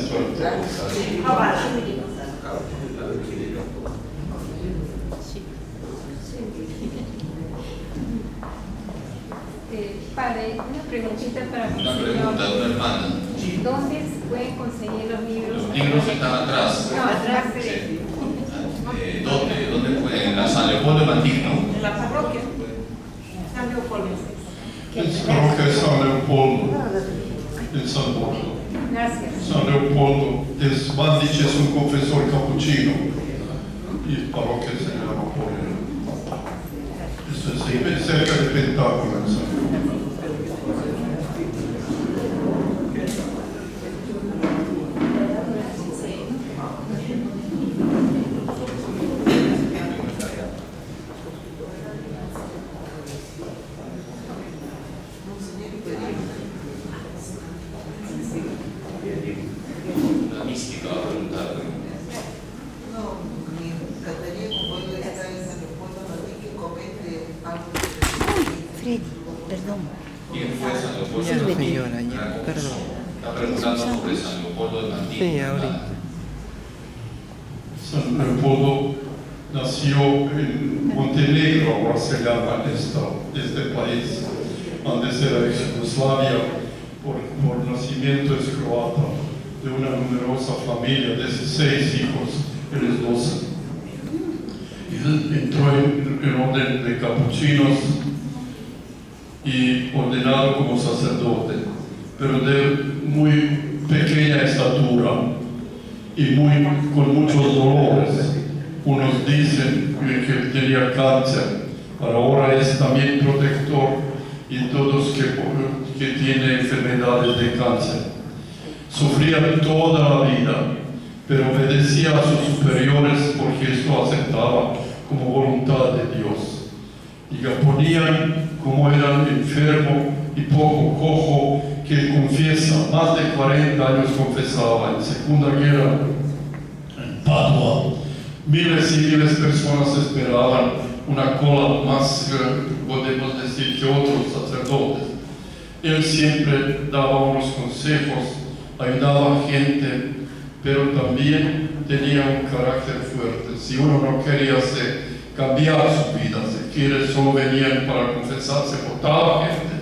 Speaker 9: Padre, una preguntita para
Speaker 5: Una
Speaker 9: Monseñor.
Speaker 5: pregunta de una hermana.
Speaker 9: ¿Dónde se pueden conseguir los libros?
Speaker 5: Los libros están atrás.
Speaker 9: No, atrás.
Speaker 5: Sí. ¿Dónde pueden? En la San Leopoldo de Mantigno.
Speaker 9: En la parroquia. San Leopoldo.
Speaker 6: Es parroquia de San Leopoldo, en San Bordo.
Speaker 9: Gracias.
Speaker 6: San Leopoldo, Bandic es un confesor capuchino y parroquia se llama por él. Esto es cerca del Pentágono en San Leopoldo.
Speaker 5: La mística va a preguntar.
Speaker 10: No, me encantaría que pueda estar en San Leopoldo Madrid que comente algo de
Speaker 8: Freddy, perdón.
Speaker 5: ¿Quién fue San Leopoldo
Speaker 7: Ya
Speaker 5: de
Speaker 7: no,
Speaker 5: Mantigno?
Speaker 7: señora, ya, perdón.
Speaker 5: Está preguntando sobre San Leopoldo de Mantigno.
Speaker 7: Sí, ahorita.
Speaker 6: San Leopoldo nació en Montenegro, ahora se llama este país. Antes era ex Yugoslavia, por nacimiento es croata. de una numerosa familia, 16 hijos, él es 12. Y él entró en orden de capuchinos y ordenado como sacerdote, pero de muy pequeña estatura y con muchos dolores. Unos dicen que él tenía cáncer, pero ahora es también protector y todos que tienen enfermedades de cáncer. Sufría toda la vida, pero obedecía a sus superiores porque esto aceptaba como voluntad de Dios. Y le ponían como era enfermo y poco cojo, que él confiesa, más de 40 años confesaba, en Segunda Guerra, en Padua. Miles y miles de personas esperaban una cola más, podemos decir, que otros sacerdotes. Él siempre daba unos consejos, ayudaba a gente, pero también tenía un carácter fuerte. Si uno no quería cambiar su vida, solo venían para confesarse, votaba gente.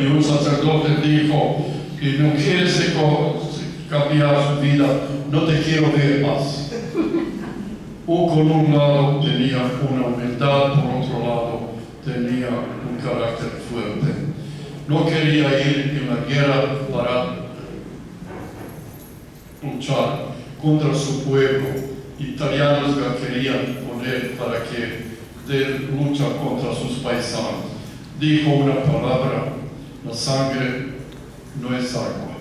Speaker 6: Y un sacerdote dijo, que no quieres cambiar su vida, no te quiero ver más. O con un lado tenía una humildad, por otro lado tenía un carácter fuerte. No quería ir en la guerra para luchar contra su pueblo. Italianos la querían poner para que dé lucha contra sus paisanos. Dijo una palabra: la sangre no es agua.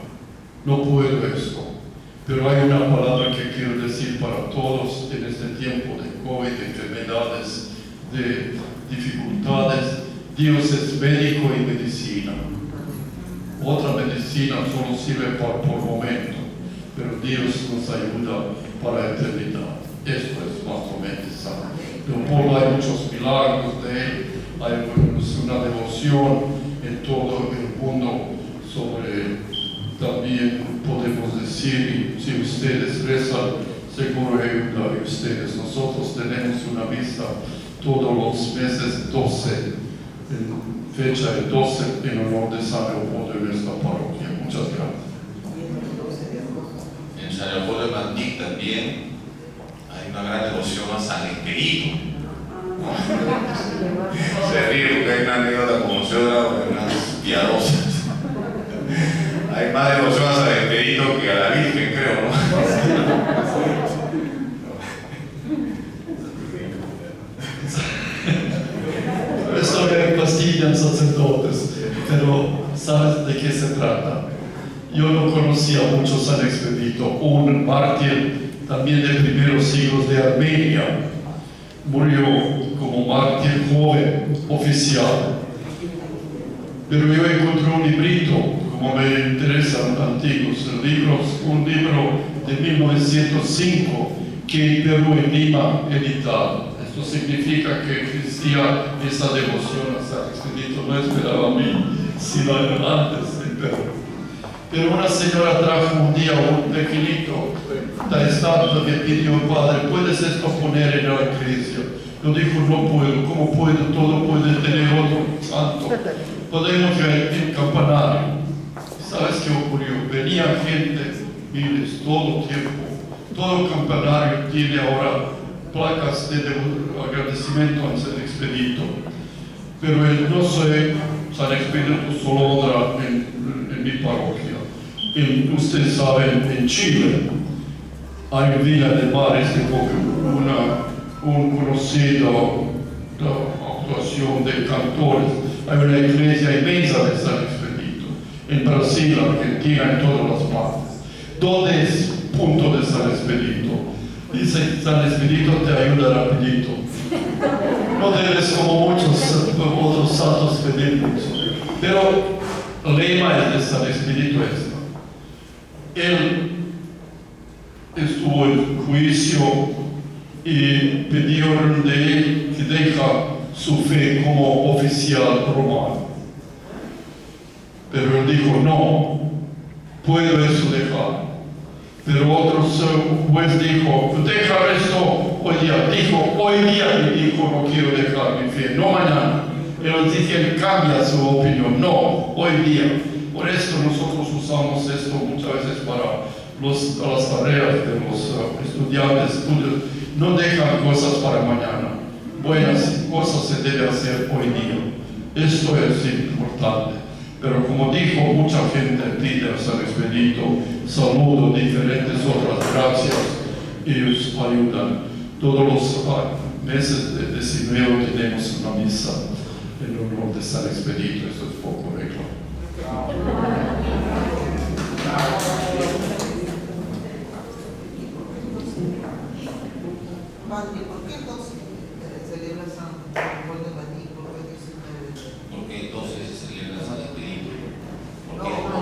Speaker 6: No puedo esto. Pero hay una palabra que quiero decir para todos en este tiempo de COVID, de enfermedades, de dificultades. Dios es médico y medicina. Otra medicina solo sirve por momento, pero Dios nos ayuda para la eternidad. Esto es más o menos. Leopoldo, hay muchos milagros de él, hay una devoción en todo el mundo sobre. También podemos decir, si ustedes rezan, seguro ayuda a ustedes. Nosotros tenemos una misa todos los meses 12, en fecha de 12, en honor de San Leopoldo en nuestra parroquia. Muchas gracias.
Speaker 5: En San Leopoldo de Mantic también hay una gran devoción a San Expedito. Se ríe porque hay una anécdota como se otra, unas piadosas. Hay más devoción a San Expedito que a la Virgen, creo, ¿no?
Speaker 6: Estoy en Castilla, sacerdotes, pero ¿sabes de qué se trata? Yo no conocía mucho San Expedito, un mártir también de primeros siglos de Armenia. Murió como mártir joven, oficial. Pero yo encontré un librito, como me interesan antiguos libros, un libro de 1905 que en Perú, en Lima, editado. Esto significa que existía esa devoción a San Expedito. No esperaba a mí, sino antes en Perú. Pero una señora trajo un día un pequeñito, la estatua, me pidió: padre, ¿puedes esto poner en la iglesia? Yo dijo: no puedo. ¿Cómo puedo? Todo puede tener otro santo. Podemos ir en campanario. ¿Sabes qué ocurrió? Venía gente, miles, todo el tiempo. Todo el campanario tiene ahora placas de agradecimiento a San Expedito. Pero no soy San Expedito solo otra en mi parroquia. Ustedes saben, en Chile hay un Villa de Mares, un conocido actuación de cantores. Hay una iglesia inmensa de San Expedito. En Brasil, Argentina, en todas las partes. ¿Dónde es punto de San Expedito? Dice: San Expedito te ayuda rapidito. No debes como muchos otros santos pedir mucho. Pero el lema es de San Expedito esto. Él estuvo en juicio y pidieron de él que deja su fe como oficial romano. Pero él dijo: no, puedo eso dejar. Pero otro juez dijo: deja esto hoy día. Dijo: hoy día. Y dijo: no quiero dejar mi fe, no mañana. Él dice: él cambia su opinión. No, hoy día. Por esto nosotros usamos esto muchas veces para las tareas de los estudiantes. No dejan cosas para mañana. Buenas cosas se deben hacer hoy día. Esto es importante. Pero como dijo, mucha gente pide a San Expedito saludo, diferentes otras gracias. Ellos ayudan. Todos los meses de 19 tenemos una misa en honor de San Expedito. Esto es poco regla.
Speaker 10: Padre, ¿por qué entonces celebra San Leopoldo Maní? ¿Por qué 19?
Speaker 5: Porque entonces se celebra San Expedito. ¿Por qué?
Speaker 10: No,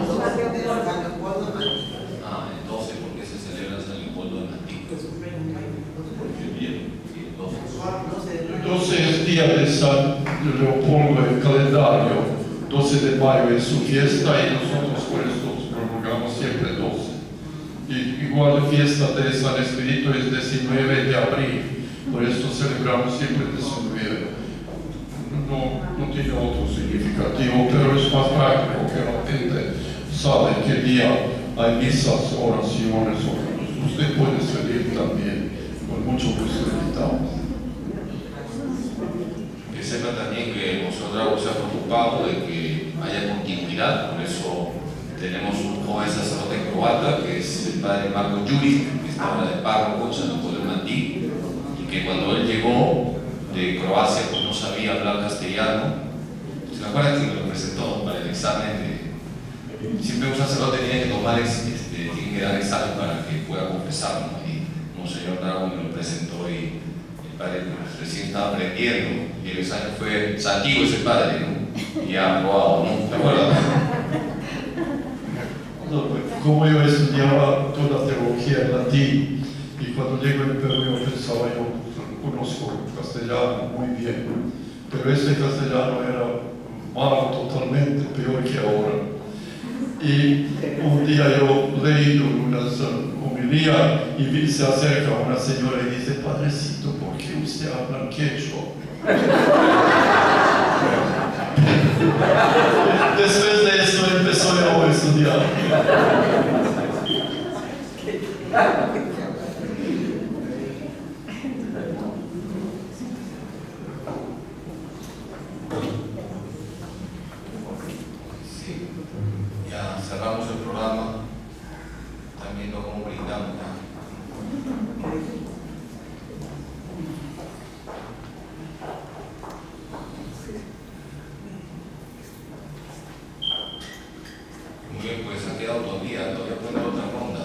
Speaker 10: San Leopoldo Maní.
Speaker 5: Ah, entonces, ¿por qué se celebra San Leopoldo de Maní? Bien, sí,
Speaker 6: Entonces es día de San Leopoldo, el calendario. 12 de mayo es su fiesta y nosotros por esto prolongamos siempre 12. Y igual la fiesta de San Expedito es 19 de abril, por esto celebramos siempre 19. No tiene otro significativo, pero es más práctico que la gente sabe qué día hay misas, oraciones, usted puede salir también, con mucho gusto invitamos.
Speaker 5: Que sepa también que el Monseñor Drago se ha preocupado de que haya continuidad, por eso tenemos un joven sacerdote croata que es el padre Marko Juric, que está ahora de párroco en San Leopoldo de Maní, y que cuando él llegó de Croacia pues no sabía hablar castellano. ¿Se acuerdan que me lo presentó para el examen? Siempre un sacerdote tiene que tomar, tiene que dar examen para que pueda confesar, ¿no? Y Monseñor Drago me lo presentó y el padre pues, recién estaba aprendiendo y el examen fue antiguo ese padre, ¿no? Y ha aprobado, ¿no? ¿Te acuerdas?
Speaker 6: Como yo estudiaba toda teología en latín y cuando llego en Perú yo pensaba, yo conozco castellano muy bien, pero este castellano era malo totalmente, peor que ahora. Y un día yo leí una homilía y se acerca una señora y dice, padrecito, ¿por qué usted habla quechua? Después de esto empezó yo a estudiar.
Speaker 5: Sí, ya cerramos el programa, también lo como brindamos. Muy bien, pues ha quedado todavía pueden otra ronda.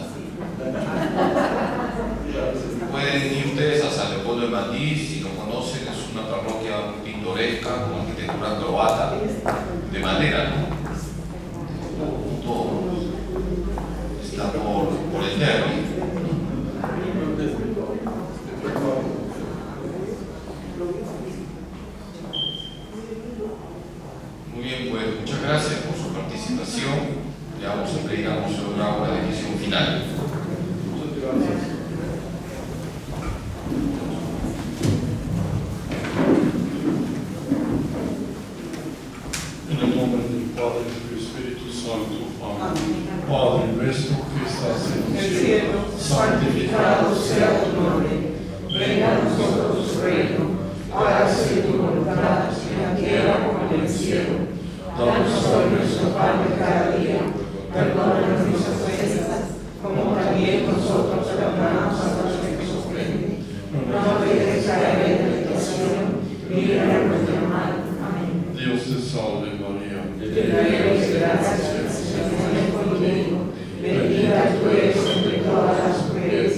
Speaker 5: Pueden ir ustedes a San Leopoldo de Maní, si lo conocen, es una parroquia pintoresca con arquitectura croata, de madera, ¿no? Todo está por el Nervi. Muy bien, pues muchas gracias por su participación. Le vamos a pedir a Monseñor Drago la decisión final.
Speaker 6: Muchas gracias. En el nombre del Padre y del Espíritu Santo. Amén. Padre nuestro que estás en el cielo, santificado sea tu nombre. Venga a nosotros tu reino. Hágase tu voluntad en la tierra como en el cielo. Danos hoy nuestro pan de cada día. Perdónanos nuestras ofensas, como también nosotros perdonamos a los que nos ofenden. No nos dejes caer en tentación, líbranos del mal. Amén. Dios te salve María. Llena eres de gracia, el Señor es contigo. Bendita tú eres entre todas las mujeres,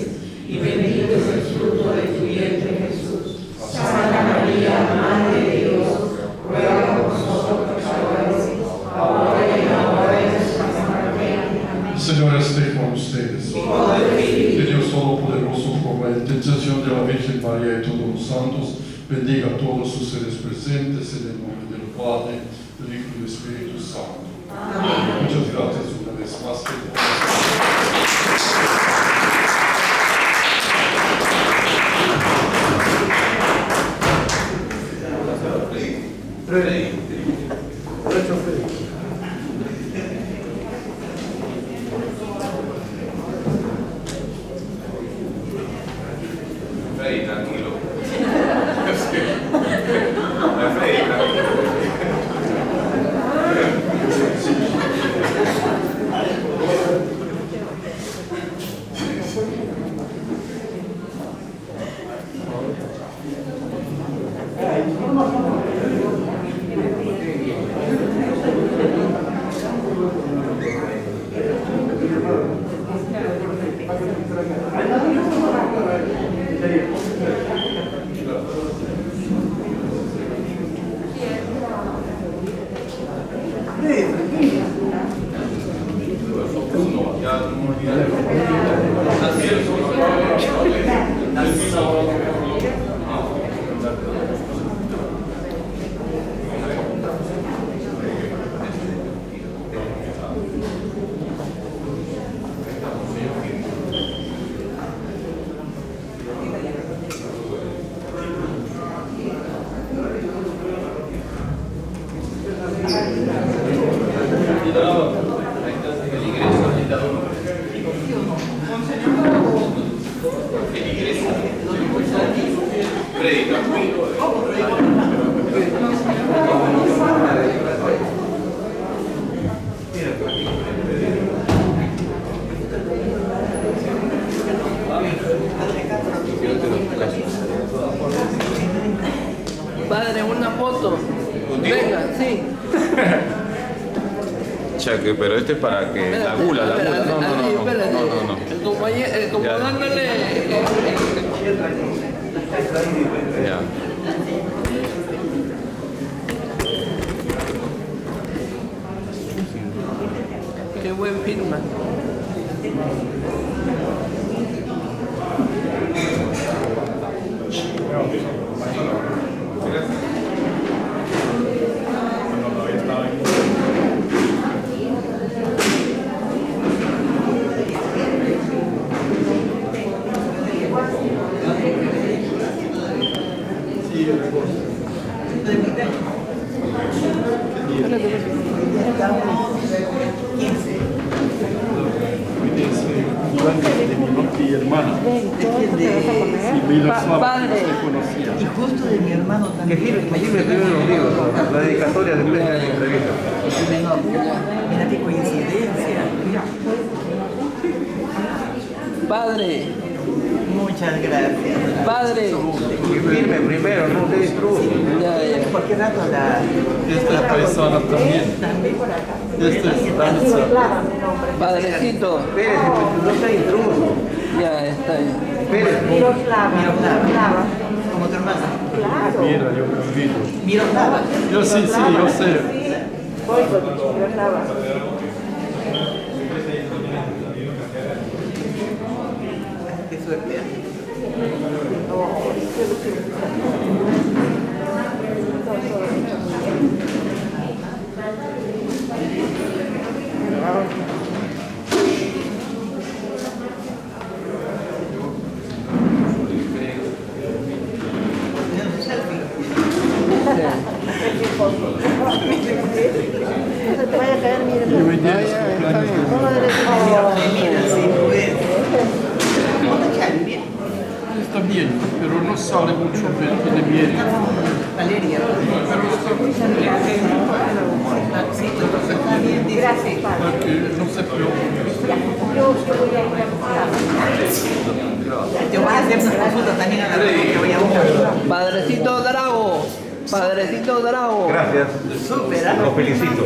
Speaker 6: y bendito es el fruto de tu vientre Jesús. Santa María, Madre de Dios, ruega por nosotros pecadores, ahora y en la hora de nuestra muerte. Amén. Señor esté con ustedes. Que Dios Todopoderoso, por la intercesión de la Virgen María y todos los santos, bendiga a todos sus seres presentes en el nombre del Padre, del Hijo y del Espíritu Santo. Amén. Muchas gracias una vez más. Freddy.
Speaker 5: prédica.
Speaker 7: Padre, una foto.
Speaker 5: ¿Contigo?
Speaker 7: Venga, sí.
Speaker 5: Chaque, pero este es para que la gula. No.
Speaker 7: El compañero, como
Speaker 5: Ya.
Speaker 7: dándole.
Speaker 5: Ya.
Speaker 7: Qué buen firma. Padre.
Speaker 10: Y justo de mi hermano también.
Speaker 3: Que firme primero los libros, la dedicatoria después de la entrevista.
Speaker 10: Mira qué coincidencia.
Speaker 7: Padre.
Speaker 10: Muchas gracias.
Speaker 7: Padre.
Speaker 3: Que firme primero, no te intruso.
Speaker 7: Ya.
Speaker 10: Porque rato la...
Speaker 6: Esta persona también. Este es Danza.
Speaker 7: Padrecito.
Speaker 3: Espérese, no está intruso.
Speaker 7: Ya está bien.
Speaker 3: Espérese.
Speaker 10: Miroslava. Como tu hermana.
Speaker 6: Mira, yo me olvido.
Speaker 10: Miroslava.
Speaker 6: Yo sí, yo sé.
Speaker 10: Qué suerte.
Speaker 6: Y hoy día es cumpleaños de Está bien, pero no sale mucho de miel.
Speaker 10: Valeria. Gracias,
Speaker 6: Para que no se preocupe.
Speaker 10: te voy a hacer una consulta también a la que voy a buscar.
Speaker 7: Padrecito Drago. Padrecito Drago.
Speaker 3: Gracias.
Speaker 10: Súper,
Speaker 3: Lo felicito.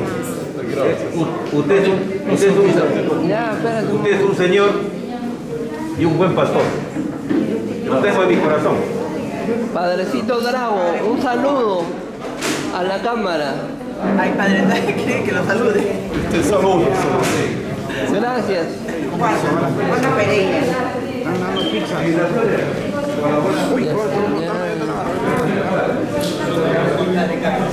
Speaker 3: Usted es
Speaker 7: Ya, espérate.
Speaker 3: usted es un señor y un buen pastor. Lo tengo en mi corazón.
Speaker 7: Padrecito Drago, un saludo a la cámara.
Speaker 10: Ay, padre, nadie quiere que lo salude.
Speaker 6: Te saludo.
Speaker 7: Gracias.
Speaker 10: Juan Pereira.